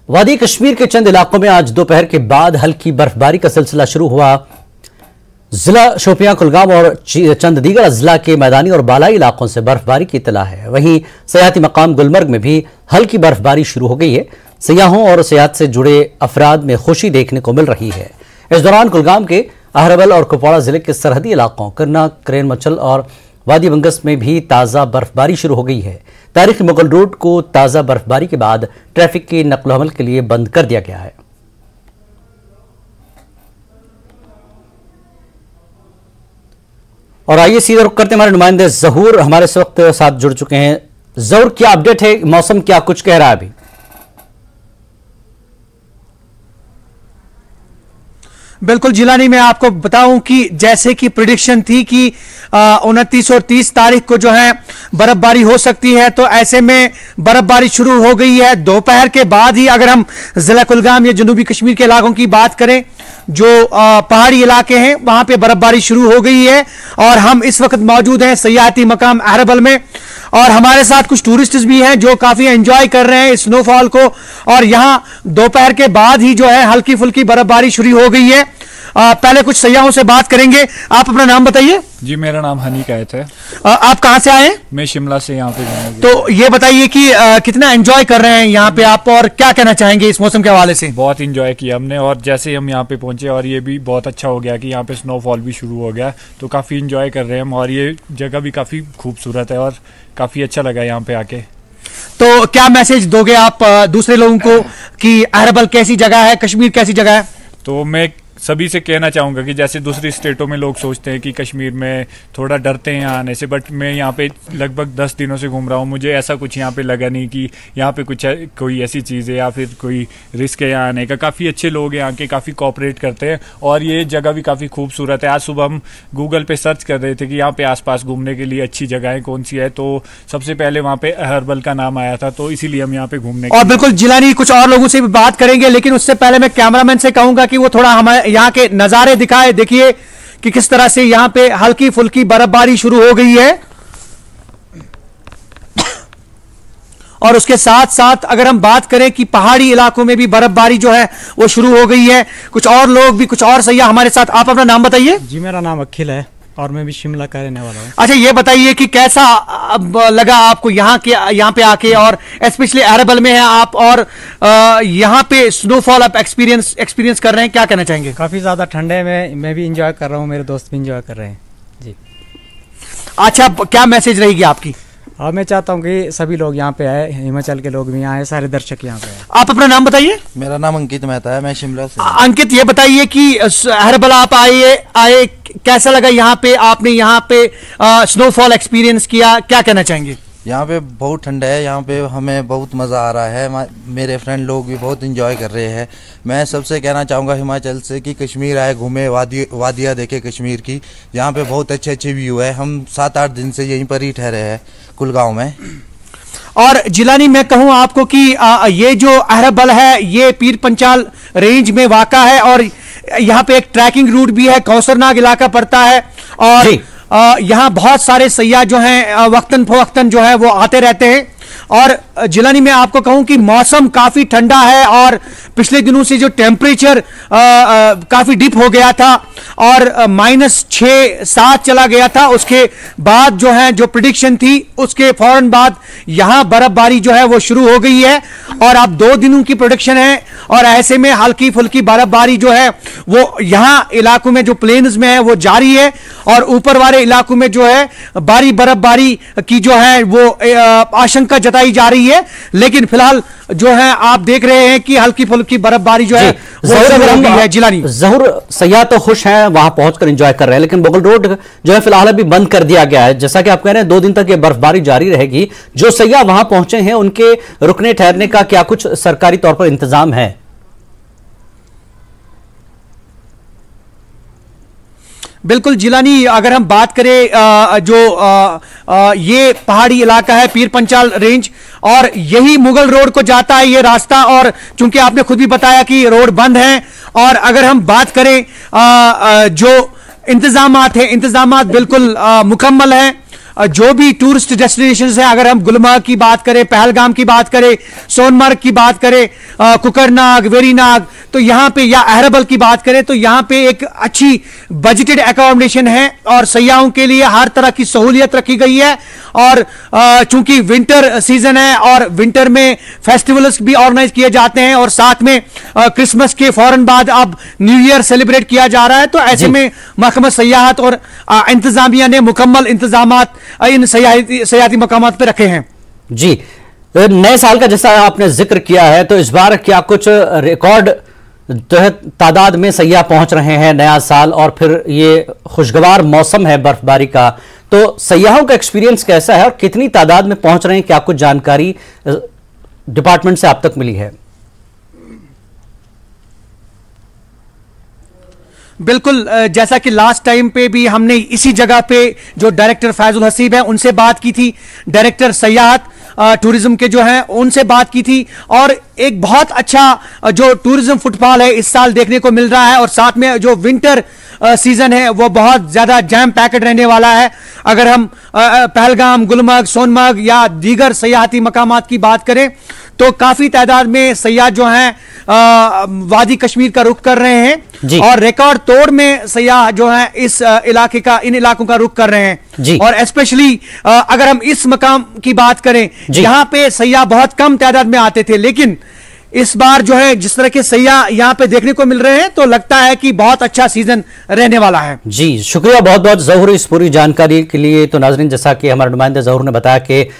वादी कश्मीर के चंद इलाकों में आज दोपहर के बाद हल्की बर्फबारी का सिलसिला शुरू हुआ। जिला शोपियां, कुलगाम और चंद दीगर अजला के मैदानी और बालाई इलाकों से बर्फबारी की इत्तला है। वहीं सयाहती मकाम गुलमर्ग में भी हल्की बर्फबारी शुरू हो गई है। सयाहों और सयाहत से जुड़े अफराद में खुशी देखने को मिल रही है। इस दौरान कुलगाम के अहरबल और कुपवाड़ा जिले के सरहदी इलाकों करना, करेन मचल और वादी बंगस में भी ताज़ा बर्फबारी शुरू हो गई है। तारीखी मुगल रोड को ताज़ा बर्फबारी के बाद ट्रैफिक के नकलो हमल के लिए बंद कर दिया गया है। और आइए सीधे रुख करते हैं, हमारे नुमाइंदे जहूर हमारे इस वक्त साथ जुड़ चुके हैं। जहूर, क्या अपडेट है? मौसम क्या कुछ कह रहा है अभी? बिल्कुल जिलानी, मैं आपको बताऊं कि जैसे कि प्रिडिक्शन थी कि 29 और 30 तारीख को जो है बर्फबारी हो सकती है, तो ऐसे में बर्फबारी शुरू हो गई है। दोपहर के बाद ही अगर हम जिला कुलगाम या जनूबी कश्मीर के इलाकों की बात करें, जो पहाड़ी इलाके हैं, वहां पे बर्फबारी शुरू हो गई है। और हम इस वक्त मौजूद हैं सयाहती मकाम अहरबल में, और हमारे साथ कुछ टूरिस्ट्स भी हैं जो काफी एंजॉय कर रहे हैं स्नोफॉल को। और यहां दोपहर के बाद ही जो है हल्की फुल्की बर्फबारी शुरू हो गई है। पहले कुछ सयाहों से बात करेंगे। आप अपना नाम बताइए। जी, मेरा नाम हनी कैत है। आप कहां से आए हैं? मैं शिमला से यहाँ पे हूँ। तो ये बताइए कि कितना एंजॉय कर रहे हैं यहाँ पे आप, और क्या कहना चाहेंगे इस मौसम के हवाले से? बहुत एंजॉय किया हमने, और जैसे हम यहाँ पे पहुंचे और ये भी बहुत अच्छा हो गया कि यहाँ पे स्नोफॉल भी शुरू हो गया, तो काफ़ी एंजॉय कर रहे हैं हम। और ये जगह भी काफ़ी खूबसूरत है और काफ़ी अच्छा लगा यहाँ पे आके। तो क्या मैसेज दोगे आप दूसरे लोगों को कि अहरबल कैसी जगह है, कश्मीर कैसी जगह है? तो मैं सभी से कहना चाहूँगा कि जैसे दूसरी स्टेटों में लोग सोचते हैं कि कश्मीर में थोड़ा डरते हैं यहाँ आने से, बट मैं यहाँ पे लगभग 10 दिनों से घूम रहा हूँ, मुझे ऐसा कुछ यहाँ पे लगा नहीं कि यहाँ पे कुछ कोई ऐसी चीज़ है या फिर कोई रिस्क है यहाँ आने का। काफ़ी अच्छे लोग हैं यहाँ के, काफ़ी कोऑपरेट करते हैं, और ये जगह भी काफ़ी खूबसूरत है। आज सुबह हम गूगल पे सर्च कर रहे थे कि यहाँ पे आसपास घूमने के लिए अच्छी जगहें कौन सी है, तो सबसे पहले वहाँ पे अहरबल का नाम आया था, तो इसीलिए हम यहाँ पे घूमने। और बिल्कुल जिलानी, कुछ और लोगों से भी बात करेंगे, लेकिन उससे पहले मैं कैमरामैन से कहूंगा कि वो थोड़ा हमारे यहाँ के नजारे दिखाए। देखिए कि किस तरह से यहां पे हल्की फुल्की बर्फबारी शुरू हो गई है। और उसके साथ साथ अगर हम बात करें कि पहाड़ी इलाकों में भी बर्फबारी जो है वो शुरू हो गई है। कुछ और लोग भी, कुछ और सैयाह हमारे साथ। आप अपना नाम बताइए। जी, मेरा नाम अखिल है और मैं भी शिमला का रहने वाला हूँ। अच्छा, ये बताइए कि कैसा लगा आपको यहाँ पे आके, और स्पेशली अहरबल में है आप, और यहाँ पे स्नोफॉल आप एक्सपीरियंस कर रहे हैं, क्या कहना चाहेंगे? काफ़ी ज़्यादा ठंडे में मैं भी इंजॉय कर रहा हूँ, मेरे दोस्त भी इंजॉय कर रहे हैं जी। अच्छा, क्या मैसेज रहेगी आपकी? और मैं चाहता हूँ कि सभी लोग यहाँ पे आए, हिमाचल के लोग भी यहाँ आए, सारे दर्शक यहाँ पे आए। आप अपना नाम बताइए। मेरा नाम अंकित मेहता है, मैं शिमला से। अंकित, ये बताइए कि अहरबल आप आए, कैसा लगा यहाँ पे? आपने यहाँ पे स्नोफॉल एक्सपीरियंस किया, क्या कहना चाहेंगे? यहाँ पे बहुत ठंडा है, यहाँ पे हमें बहुत मज़ा आ रहा है। मेरे फ्रेंड लोग भी बहुत एंजॉय कर रहे हैं। मैं सबसे कहना चाहूँगा हिमाचल से कि कश्मीर आए, घूमे, वादियाँ देखे कश्मीर की। यहाँ पे बहुत अच्छे अच्छे व्यू है। हम 7-8 दिन से यहीं पर ही ठहरे हैं कुलगांव में। और जिलानी, मैं कहूँ आपको कि ये जो अहरबल है ये पीर पंचाल रेंज में वाक़ा है, और यहाँ पे एक ट्रैकिंग रूट भी है, कौसरनाग इलाका पड़ता है। और यहाँ बहुत सारे सैयाह जो हैं वक्तन फवक्तन जो है वो आते रहते हैं। और जिलानी, मैं आपको कहूं कि मौसम काफी ठंडा है, और पिछले दिनों से जो टेम्परेचर काफी डिप हो गया था और -6-7 चला गया था, उसके बाद जो है जो प्रिडिक्शन थी उसके फौरन बाद यहां बर्फबारी जो है वो शुरू हो गई है। और अब 2 दिनों की प्रोडिक्शन है, और ऐसे में हल्की फुल्की बर्फबारी जो है वो यहाँ इलाकों में जो प्लेन्स में है वो जारी है, और ऊपर वाले इलाकों में जो है भारी बर्फबारी की जो है वो आशंका जताई जा रही है। लेकिन फिलहाल जो है आप देख रहे हैं कि हल्की फुल्की बर्फबारी जो है वो है। जिलानी, जहूर, सयाह तो खुश हैं, वहां पहुंचकर एंजॉय कर रहे हैं, लेकिन मुगल रोड जो है फिलहाल अभी बंद कर दिया गया है। जैसा कि आप कह रहे हैं 2 दिन तक ये बर्फबारी जारी रहेगी। जो सयाह वहां पहुंचे हैं उनके रुकने ठहरने का क्या कुछ सरकारी तौर पर इंतजाम है? बिल्कुल जिलानी, अगर हम बात करें जो ये पहाड़ी इलाका है पीर पंचाल रेंज, और यही मुगल रोड को जाता है ये रास्ता, और चूंकि आपने खुद भी बताया कि रोड बंद है, और अगर हम बात करें जो इंतजामात है, इंतजामात बिल्कुल मुकम्मल हैं। जो भी टूरिस्ट डेस्टिनेशन है, अगर हम गुलमर्ग की बात करें, पहलगाम की बात करें, सोनमर्ग की बात करें, कुकरनाग, वेरीनाग, तो यहाँ पे या अहरबल की बात करें तो यहाँ पे एक अच्छी बजटेड एकोमोडेशन है और सयाहों के लिए हर तरह की सहूलियत रखी गई है। और चूंकि विंटर सीजन है और विंटर में फेस्टिवल्स भी ऑर्गेनाइज किए जाते हैं और साथ में क्रिसमस के फौरन बाद अब न्यू ईयर सेलिब्रेट किया जा रहा है, तो ऐसे में महकमा सयाहत और इंतजामिया ने मुकम्मल इंतजामात इन सयाहती मकामात पे रखे हैं। जी, नए साल का जैसा आपने जिक्र किया है, तो इस बार क्या कुछ रिकॉर्ड जो है तादाद में सयाह पहुंच रहे हैं नया साल, और फिर ये खुशगवार मौसम है बर्फबारी का, तो सयाहों का एक्सपीरियंस कैसा है और कितनी तादाद में पहुंच रहे हैं? क्या कुछ जानकारी डिपार्टमेंट से आप तक मिली है? बिल्कुल, जैसा कि लास्ट टाइम पे भी हमने इसी जगह पे जो डायरेक्टर फैजुल हसीब है उनसे बात की थी, डायरेक्टर सयाहत टूरिज्म के जो हैं उनसे बात की थी, और एक बहुत अच्छा जो टूरिज्म फुटफॉल है इस साल देखने को मिल रहा है। और साथ में जो विंटर सीजन है वो बहुत ज्यादा जैम पैकेड रहने वाला है। अगर हम पहलगाम, गुलमर्ग, सोनमर्ग या दीगर सयाहती मकामात की बात करें तो काफी तादाद में सयाह जो हैं वादी कश्मीर का रुख कर रहे हैं और रिकॉर्ड तोड़ में सयाह जो हैं इस इलाके का, इन इलाकों का रुख कर रहे हैं। और स्पेशली अगर हम इस मकाम की बात करें, यहाँ पे सयाह बहुत कम तादाद में आते थे, लेकिन इस बार जो है जिस तरह के सयाह यहाँ पे देखने को मिल रहे हैं तो लगता है कि बहुत अच्छा सीजन रहने वाला है। जी, शुक्रिया बहुत बहुत ज़हूर इस पूरी जानकारी के लिए। तो नाजरीन, जैसा कि हमारे नुमाइंदे ज़हूर ने बताया कि